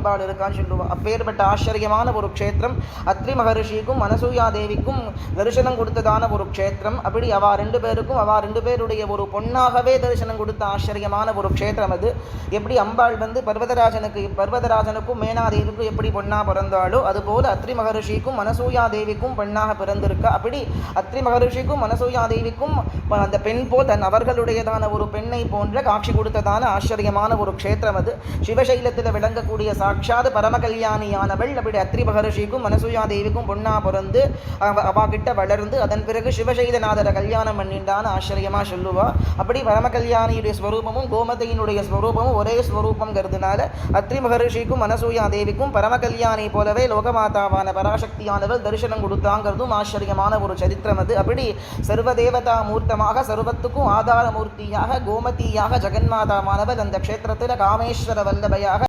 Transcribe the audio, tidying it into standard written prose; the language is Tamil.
அம்பாள் இருக்கான்னு சொல்லுவாள். அப்பேற்பட்ட ஆச்சரியமான ஒரு க்ஷேத்திரம். அத்ரி மகரிஷிக்கும் அனசூயா தேவிக்கும் தரிசனம் கொடுத்ததான ஒரு க்ஷேத்திரம். அப்படி அவ ரெண்டு பேருடைய ஒரு பொன்னாகவே தரிசனம் கொடுத்த ஆச்சரியமான ஒரு க்ஷேத்திரம் அது. எப்படி அம்பாள் பர்வதராஜனுக்கும் மேனாதேவிக்கும் எப்படி பொன்னா பிறந்தாளோ அதுபோல அத்ரி மகரிஷிக்கும் அனசூயா தேவிக்கும் பெண்ணாக பிறந்திருக்கா. அப்படி அத்ரி மகரிஷிக்கும் அனசூயா தேவிக்கும் அந்த பெண் போல் அவர்களுடையதான ஒரு பெண்ணை போன்ற காட்சி கொடுத்ததான ஆச்சரியமான ஒரு க்ஷேத்திரம் அது. சிவசைலத்தில் விளங்கக்கூடிய சாட்சாத் பரமகல்யாணியானவள் அப்படி அத்ரி மகரிஷிக்கும் அனசூயா தேவிக்கும் பொண்ணா பிறந்து அவா கிட்ட வளர்ந்து அதன் பிறகு சிவசைலநாதரை கல்யாணம் பண்ணிண்டான ஆச்சரியமா சொல்லுவா. அப்படி பரமகல்யாணியுடைய ஸ்வரூபமும் கோமதியினுடைய ஸ்வரூபமும் ஒரே ஸ்வரூபங்கிறதுனால அத்ரி மகரிஷிக்கும் அனசூயா தேவிக்கும் பரமகல்யாணி போலவே லோகமாதாவான பராசக்தியானவள் தரிசனம் கொடுத்தாங்கிறதும் ஆச்சரியமான ஒரு சரித்திரம் அது. அப்படி சர்வதேவதா மூர்த்தமாக சர்வத்துக்கும் ஆதார மூர்த்தியாக கோமதியாக ஜெகன்மாதாவானவள் அந்த க்ஷேத்திரத்தில் காமேஸ்வர வல்லபையாக